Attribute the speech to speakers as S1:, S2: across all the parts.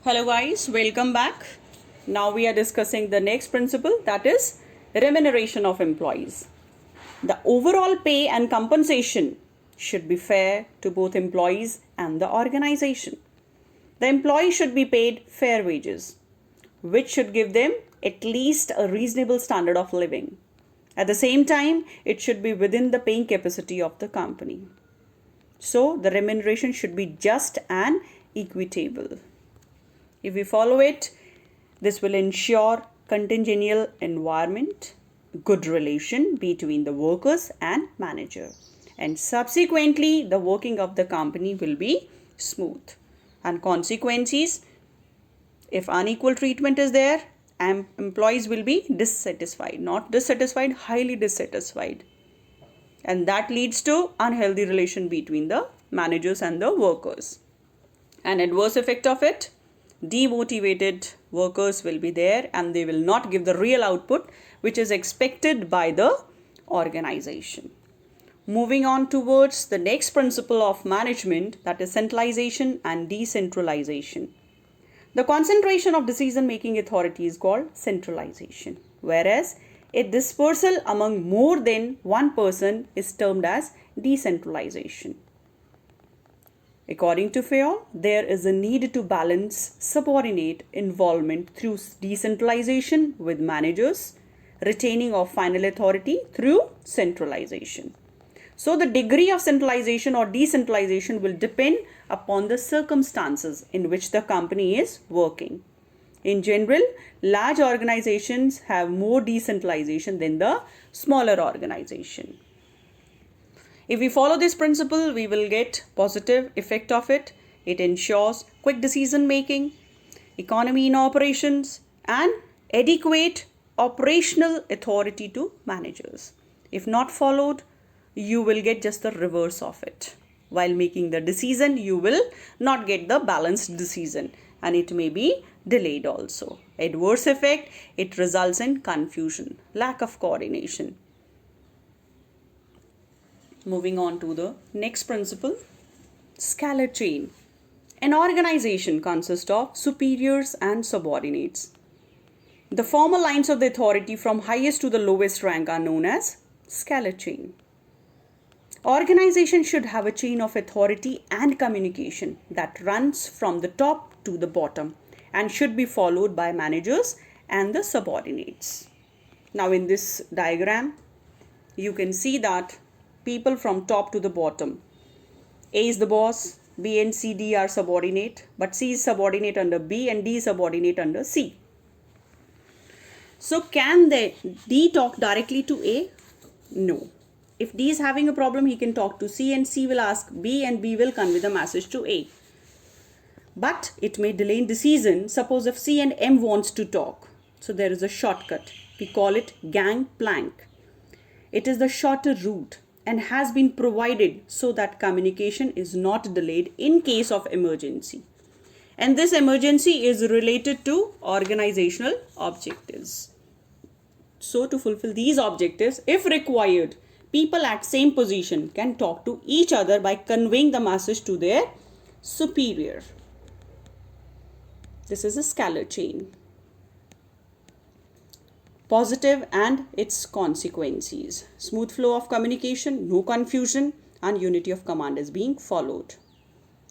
S1: Hello guys, welcome back. Now we are discussing the next principle, that is remuneration of employees. The overall pay and compensation should be fair to both employees and the organization. The employee should be paid fair wages, which should give them at least a reasonable standard of living. At the same time, it should be within the paying capacity of the company. So the remuneration should be just and equitable. If we follow it, this will ensure congenial environment, good relation between the workers and manager, and subsequently the working of the company will be smooth. And consequences, if unequal treatment is there, employees will be dissatisfied, not dissatisfied, highly dissatisfied, and that leads to unhealthy relation between the managers and the workers. An adverse effect of it, demotivated workers will be there and they will not give the real output which is expected by the organization. Moving on towards the next principle of management, that is centralization and decentralization. The concentration of decision-making authority is called centralization, whereas a dispersal among more than one person is termed as decentralization. According to Fayol, there is a need to balance subordinate involvement through decentralization with managers, retaining of final authority through centralization. So the degree of centralization or decentralization will depend upon the circumstances in which the company is working. In general, large organizations have more decentralization than the smaller organization. If we follow this principle, we will get positive effect of it. It ensures quick decision making, economy in operations, and adequate operational authority to managers. If not followed, you will get just the reverse of it. While making the decision, you will not get the balanced decision and it may be delayed also. Adverse effect, it results in confusion, lack of coordination. Moving on to the next principle, Scalar Chain. An organization consists of superiors and subordinates. The formal lines of the authority from highest to the lowest rank are known as Scalar Chain. Organization should have a chain of authority and communication that runs from the top to the bottom and should be followed by managers and the subordinates. Now in this diagram, you can see that people from top to the bottom. A is the boss, B and C, D are subordinate, but C is subordinate under B and D is subordinate under C. So can D talk directly to A? No. If D is having a problem, he can talk to C and C will ask B and B will convey the message to A. But it may delay in decision. Suppose if C and M wants to talk. So there is a shortcut. We call it gangplank. It is the shorter route and has been provided so that communication is not delayed in case of emergency. And this emergency is related to organizational objectives. So to fulfill these objectives, if required, people at same position can talk to each other by conveying the message to their superior. This is a scalar chain. Positive and its consequences. Smooth flow of communication, no confusion, and unity of command is being followed.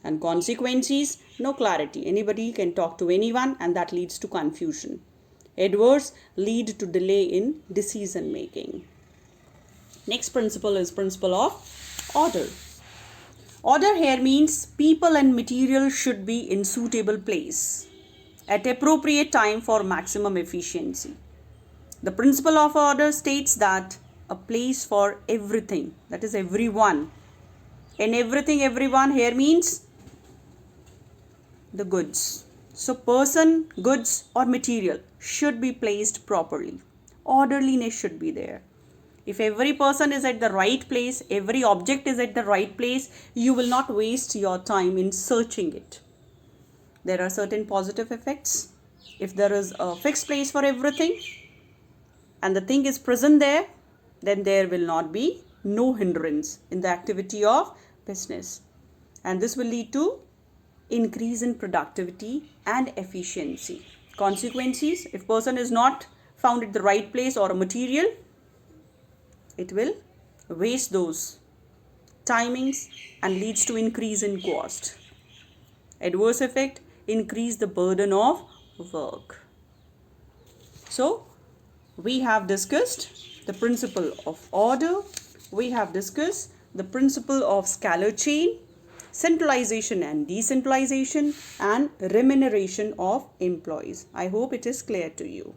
S1: And consequences, no clarity. Anybody can talk to anyone and that leads to confusion. Adverse, lead to delay in decision making. Next principle is principle of order. Order here means people and material should be in suitable place at appropriate time for maximum efficiency. The principle of order states that a place for everything, that is everyone. And everything, everyone here means the goods. So person, goods or material should be placed properly. Orderliness should be there. If every person is at the right place, every object is at the right place, you will not waste your time in searching it. There are certain positive effects. If there is a fixed place for everything, and the thing is present there, then there will not be no hindrance in the activity of business. And this will lead to increase in productivity and efficiency. Consequences, if person is not found at the right place or a material, it will waste those timings and leads to increase in cost. Adverse effect, increase the burden of work. So we have discussed the principle of order, we have discussed the principle of Scalar chain, centralization and decentralization, and remuneration of employees. I hope it is clear to you.